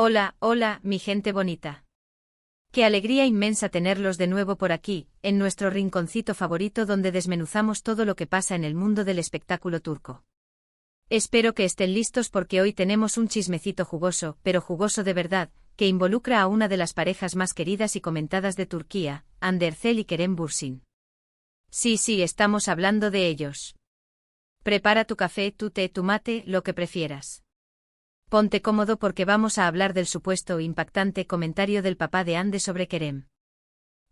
Hola, hola, mi gente bonita. Qué alegría inmensa tenerlos de nuevo por aquí, en nuestro rinconcito favorito donde desmenuzamos todo lo que pasa en el mundo del espectáculo turco. Espero que estén listos porque hoy tenemos un chismecito jugoso, pero jugoso de verdad, que involucra a una de las parejas más queridas y comentadas de Turquía, Hande Erçel y Kerem Bürsin. Sí, estamos hablando de ellos. Prepara tu café, tu té, tu mate, lo que prefieras. Ponte cómodo porque vamos a hablar del supuesto impactante comentario del papá de Hande sobre Kerem.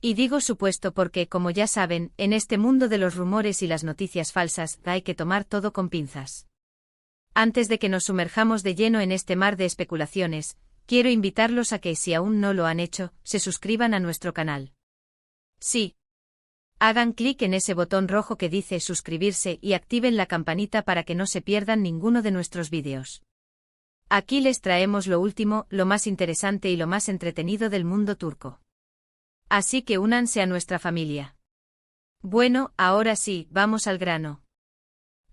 Y digo supuesto porque, como ya saben, en este mundo de los rumores y las noticias falsas, hay que tomar todo con pinzas. Antes de que nos sumerjamos de lleno en este mar de especulaciones, quiero invitarlos a que, si aún no lo han hecho, se suscriban a nuestro canal. Sí. Hagan clic en ese botón rojo que dice suscribirse y activen la campanita para que no se pierdan ninguno de nuestros vídeos. Aquí les traemos lo último, lo más interesante y lo más entretenido del mundo turco. Así que únanse a nuestra familia. Bueno, ahora sí, vamos al grano.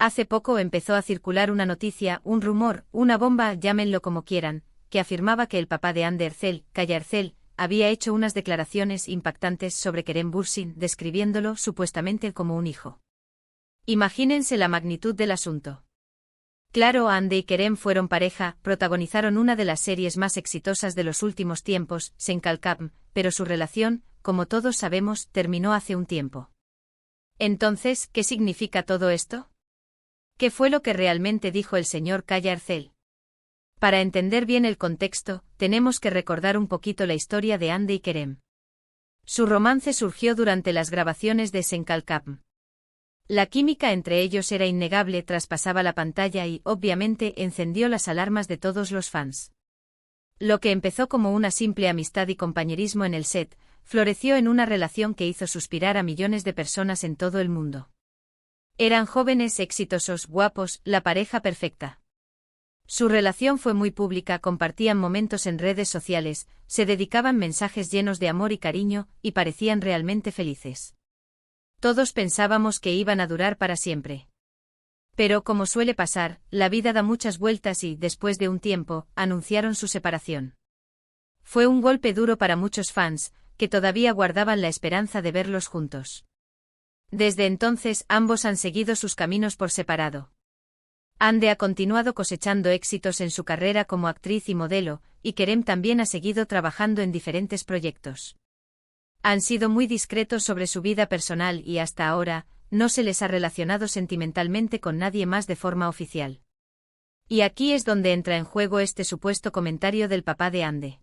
Hace poco empezó a circular una noticia, un rumor, una bomba, llámenlo como quieran, que afirmaba que el papá de Hande Erçel, Kaya Erçel, había hecho unas declaraciones impactantes sobre Kerem Bürsin, describiéndolo supuestamente como un hijo. Imagínense la magnitud del asunto. Claro, Hande y Kerem fueron pareja, protagonizaron una de las series más exitosas de los últimos tiempos, Senkalkam, pero su relación, como todos sabemos, terminó hace un tiempo. Entonces, ¿qué significa todo esto? ¿Qué fue lo que realmente dijo el señor Kaya Erçel? Para entender bien el contexto, tenemos que recordar un poquito la historia de Hande y Kerem. Su romance surgió durante las grabaciones de Senkalkam. La química entre ellos era innegable, traspasaba la pantalla y, obviamente, encendió las alarmas de todos los fans. Lo que empezó como una simple amistad y compañerismo en el set, floreció en una relación que hizo suspirar a millones de personas en todo el mundo. Eran jóvenes, exitosos, guapos, la pareja perfecta. Su relación fue muy pública, compartían momentos en redes sociales, se dedicaban mensajes llenos de amor y cariño, y parecían realmente felices. Todos pensábamos que iban a durar para siempre. Pero, como suele pasar, la vida da muchas vueltas y, después de un tiempo, anunciaron su separación. Fue un golpe duro para muchos fans, que todavía guardaban la esperanza de verlos juntos. Desde entonces, ambos han seguido sus caminos por separado. Hande ha continuado cosechando éxitos en su carrera como actriz y modelo, y Kerem también ha seguido trabajando en diferentes proyectos. Han sido muy discretos sobre su vida personal y hasta ahora, no se les ha relacionado sentimentalmente con nadie más de forma oficial. Y aquí es donde entra en juego este supuesto comentario del papá de Hande.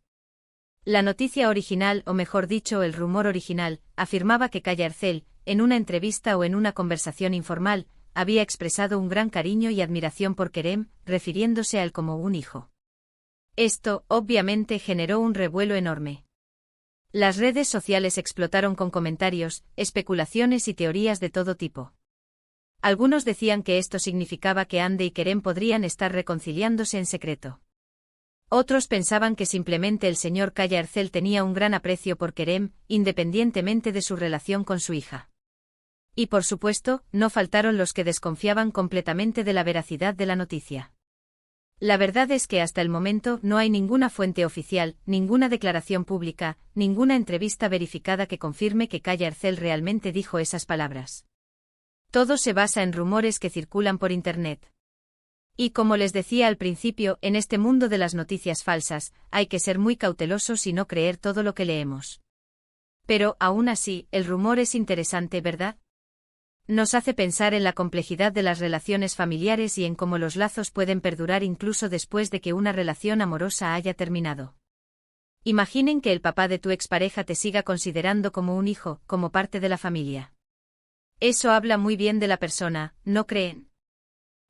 La noticia original, o mejor dicho, el rumor original, afirmaba que Kaya Erçel, en una entrevista o en una conversación informal, había expresado un gran cariño y admiración por Kerem, refiriéndose a él como un hijo. Esto, obviamente, generó un revuelo enorme. Las redes sociales explotaron con comentarios, especulaciones y teorías de todo tipo. Algunos decían que esto significaba que Hande y Kerem podrían estar reconciliándose en secreto. Otros pensaban que simplemente el señor Kaya Erçel tenía un gran aprecio por Kerem, independientemente de su relación con su hija. Y por supuesto, no faltaron los que desconfiaban completamente de la veracidad de la noticia. La verdad es que hasta el momento no hay ninguna fuente oficial, ninguna declaración pública, ninguna entrevista verificada que confirme que Kaya Erçel realmente dijo esas palabras. Todo se basa en rumores que circulan por Internet. Y como les decía al principio, en este mundo de las noticias falsas, hay que ser muy cautelosos y no creer todo lo que leemos. Pero, aún así, el rumor es interesante, ¿verdad? Nos hace pensar en la complejidad de las relaciones familiares y en cómo los lazos pueden perdurar incluso después de que una relación amorosa haya terminado. Imaginen que el papá de tu expareja te siga considerando como un hijo, como parte de la familia. Eso habla muy bien de la persona, ¿no creen?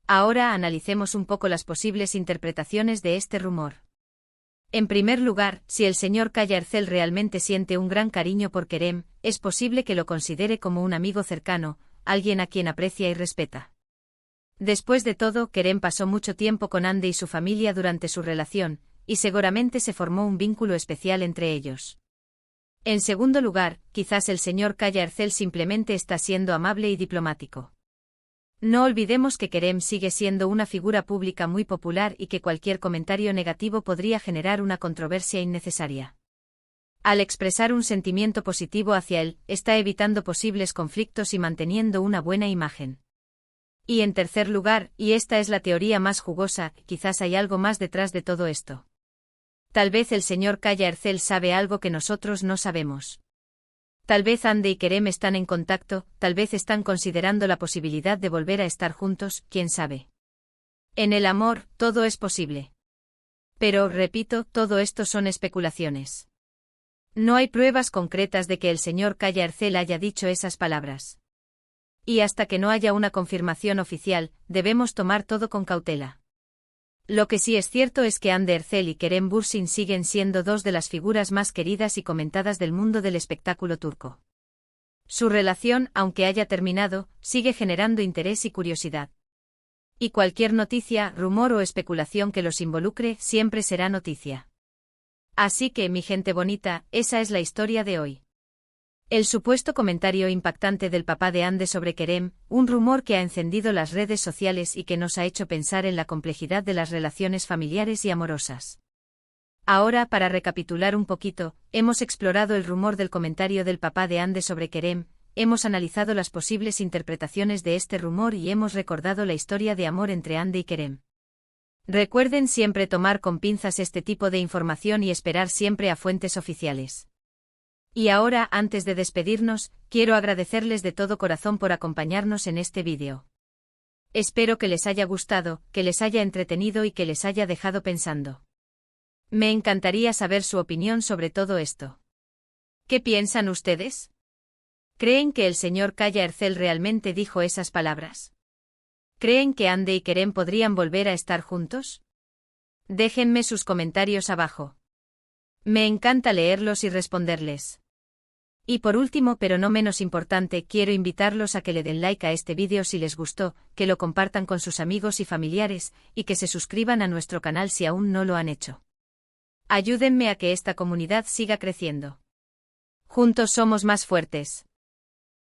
Ahora analicemos un poco las posibles interpretaciones de este rumor. En primer lugar, si el señor Kaya Erçel realmente siente un gran cariño por Kerem, es posible que lo considere como un amigo cercano, alguien a quien aprecia y respeta. Después de todo, Kerem pasó mucho tiempo con Hande y su familia durante su relación, y seguramente se formó un vínculo especial entre ellos. En segundo lugar, quizás el señor Kaya Erçel simplemente está siendo amable y diplomático. No olvidemos que Kerem sigue siendo una figura pública muy popular y que cualquier comentario negativo podría generar una controversia innecesaria. Al expresar un sentimiento positivo hacia él, está evitando posibles conflictos y manteniendo una buena imagen. Y en tercer lugar, y esta es la teoría más jugosa, quizás hay algo más detrás de todo esto. Tal vez el señor Kaya Ercel sabe algo que nosotros no sabemos. Tal vez Hande y Kerem están en contacto, tal vez están considerando la posibilidad de volver a estar juntos, quién sabe. En el amor, todo es posible. Pero, repito, todo esto son especulaciones. No hay pruebas concretas de que el señor Kaya Ercel haya dicho esas palabras. Y hasta que no haya una confirmación oficial, debemos tomar todo con cautela. Lo que sí es cierto es que Hande Ercel y Kerem Bürsin siguen siendo dos de las figuras más queridas y comentadas del mundo del espectáculo turco. Su relación, aunque haya terminado, sigue generando interés y curiosidad. Y cualquier noticia, rumor o especulación que los involucre siempre será noticia. Así que, mi gente bonita, esa es la historia de hoy. El supuesto comentario impactante del papá de Hande sobre Kerem, un rumor que ha encendido las redes sociales y que nos ha hecho pensar en la complejidad de las relaciones familiares y amorosas. Ahora, para recapitular un poquito, hemos explorado el rumor del comentario del papá de Hande sobre Kerem, hemos analizado las posibles interpretaciones de este rumor y hemos recordado la historia de amor entre Hande y Kerem. Recuerden siempre tomar con pinzas este tipo de información y esperar siempre a fuentes oficiales. Y ahora, antes de despedirnos, quiero agradecerles de todo corazón por acompañarnos en este vídeo. Espero que les haya gustado, que les haya entretenido y que les haya dejado pensando. Me encantaría saber su opinión sobre todo esto. ¿Qué piensan ustedes? ¿Creen que el señor Kaya Ercel realmente dijo esas palabras? ¿Creen que Hande y Kerem podrían volver a estar juntos? Déjenme sus comentarios abajo. Me encanta leerlos y responderles. Y por último, pero no menos importante, quiero invitarlos a que le den like a este vídeo si les gustó, que lo compartan con sus amigos y familiares, y que se suscriban a nuestro canal si aún no lo han hecho. Ayúdenme a que esta comunidad siga creciendo. Juntos somos más fuertes.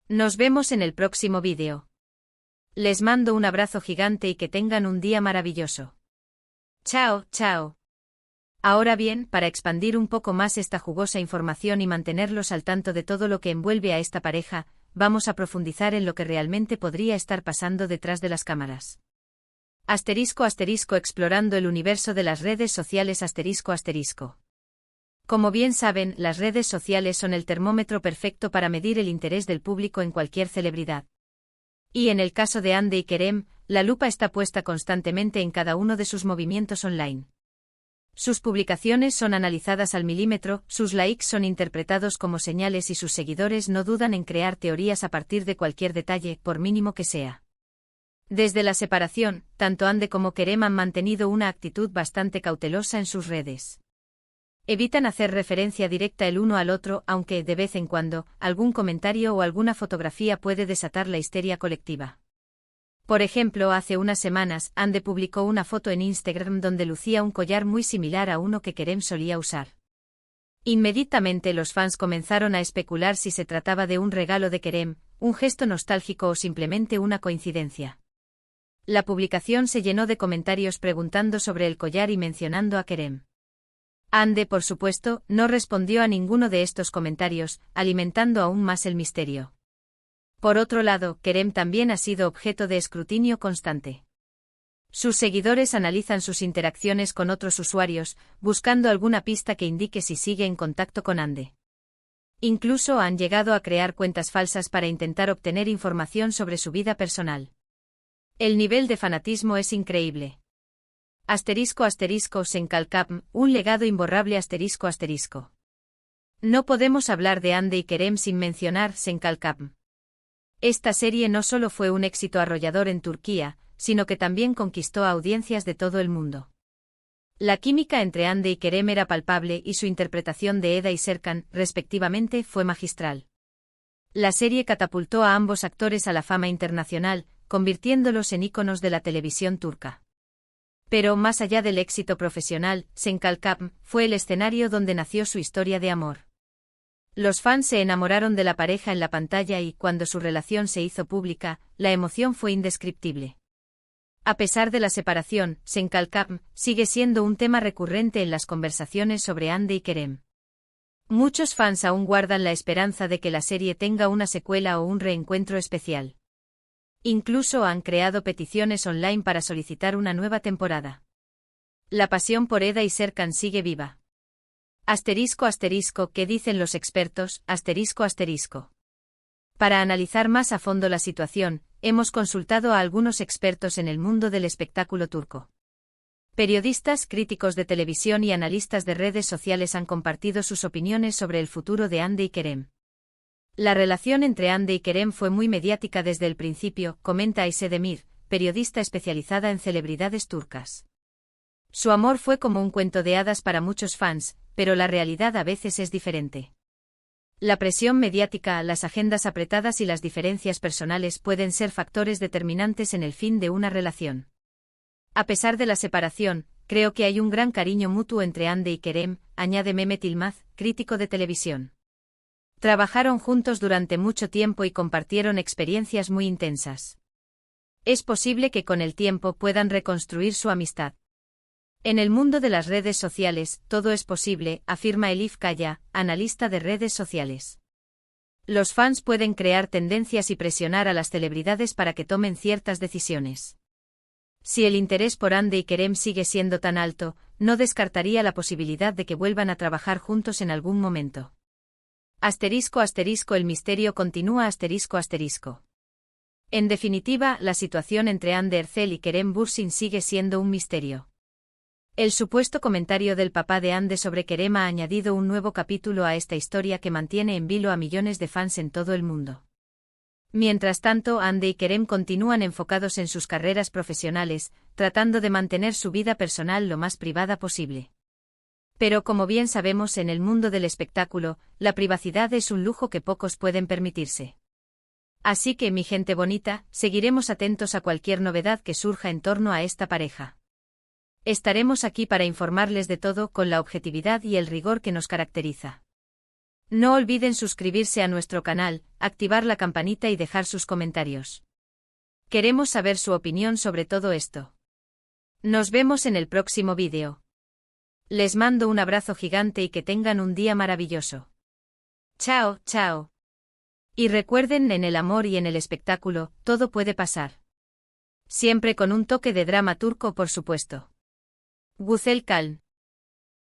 Nos vemos en el próximo vídeo. Les mando un abrazo gigante y que tengan un día maravilloso. Chao, chao. Ahora bien, para expandir un poco más esta jugosa información y mantenerlos al tanto de todo lo que envuelve a esta pareja, vamos a profundizar en lo que realmente podría estar pasando detrás de las cámaras. Explorando el universo de las redes sociales ***. Como bien saben, las redes sociales son el termómetro perfecto para medir el interés del público en cualquier celebridad. Y en el caso de Hande y Kerem, la lupa está puesta constantemente en cada uno de sus movimientos online. Sus publicaciones son analizadas al milímetro, sus likes son interpretados como señales y sus seguidores no dudan en crear teorías a partir de cualquier detalle, por mínimo que sea. Desde la separación, tanto Hande como Kerem han mantenido una actitud bastante cautelosa en sus redes. Evitan hacer referencia directa el uno al otro, aunque, de vez en cuando, algún comentario o alguna fotografía puede desatar la histeria colectiva. Por ejemplo, hace unas semanas, Hande publicó una foto en Instagram donde lucía un collar muy similar a uno que Kerem solía usar. Inmediatamente los fans comenzaron a especular si se trataba de un regalo de Kerem, un gesto nostálgico o simplemente una coincidencia. La publicación se llenó de comentarios preguntando sobre el collar y mencionando a Kerem. Hande, por supuesto, no respondió a ninguno de estos comentarios, alimentando aún más el misterio. Por otro lado, Kerem también ha sido objeto de escrutinio constante. Sus seguidores analizan sus interacciones con otros usuarios, buscando alguna pista que indique si sigue en contacto con Hande. Incluso han llegado a crear cuentas falsas para intentar obtener información sobre su vida personal. El nivel de fanatismo es increíble. ***Senkalkapm, un legado imborrable ***. No podemos hablar de Hande y Kerem sin mencionar Senkalkapm. Esta serie no solo fue un éxito arrollador en Turquía, sino que también conquistó a audiencias de todo el mundo. La química entre Hande y Kerem era palpable y su interpretación de Eda y Serkan, respectivamente, fue magistral. La serie catapultó a ambos actores a la fama internacional, convirtiéndolos en íconos de la televisión turca. Pero más allá del éxito profesional, Senkalkapm fue el escenario donde nació su historia de amor. Los fans se enamoraron de la pareja en la pantalla y, cuando su relación se hizo pública, la emoción fue indescriptible. A pesar de la separación, Senkalkam sigue siendo un tema recurrente en las conversaciones sobre Hande y Kerem. Muchos fans aún guardan la esperanza de que la serie tenga una secuela o un reencuentro especial. Incluso han creado peticiones online para solicitar una nueva temporada. La pasión por Eda y Serkan sigue viva. ***, ¿qué dicen los expertos? ***. Para analizar más a fondo la situación, hemos consultado a algunos expertos en el mundo del espectáculo turco. Periodistas, críticos de televisión y analistas de redes sociales han compartido sus opiniones sobre el futuro de Hande y Kerem. La relación entre Hande y Kerem fue muy mediática desde el principio, comenta Ayse Demir, periodista especializada en celebridades turcas. Su amor fue como un cuento de hadas para muchos fans, pero la realidad a veces es diferente. La presión mediática, las agendas apretadas y las diferencias personales pueden ser factores determinantes en el fin de una relación. A pesar de la separación, creo que hay un gran cariño mutuo entre Hande y Kerem, añade Mehmet Yılmaz, crítico de televisión. Trabajaron juntos durante mucho tiempo y compartieron experiencias muy intensas. Es posible que con el tiempo puedan reconstruir su amistad. En el mundo de las redes sociales, todo es posible, afirma Elif Kaya, analista de redes sociales. Los fans pueden crear tendencias y presionar a las celebridades para que tomen ciertas decisiones. Si el interés por Hande y Kerem sigue siendo tan alto, no descartaría la posibilidad de que vuelvan a trabajar juntos en algún momento. ***, el misterio continúa ***. En definitiva, la situación entre Hande Erçel y Kerem Bürsin sigue siendo un misterio. El supuesto comentario del papá de Hande sobre Kerem ha añadido un nuevo capítulo a esta historia que mantiene en vilo a millones de fans en todo el mundo. Mientras tanto, Hande y Kerem continúan enfocados en sus carreras profesionales, tratando de mantener su vida personal lo más privada posible. Pero como bien sabemos, en el mundo del espectáculo, la privacidad es un lujo que pocos pueden permitirse. Así que, mi gente bonita, seguiremos atentos a cualquier novedad que surja en torno a esta pareja. Estaremos aquí para informarles de todo con la objetividad y el rigor que nos caracteriza. No olviden suscribirse a nuestro canal, activar la campanita y dejar sus comentarios. Queremos saber su opinión sobre todo esto. Nos vemos en el próximo vídeo. Les mando un abrazo gigante y que tengan un día maravilloso. Chao, chao. Y recuerden, en el amor y en el espectáculo, todo puede pasar. Siempre con un toque de drama turco, por supuesto. Güzel Kalm.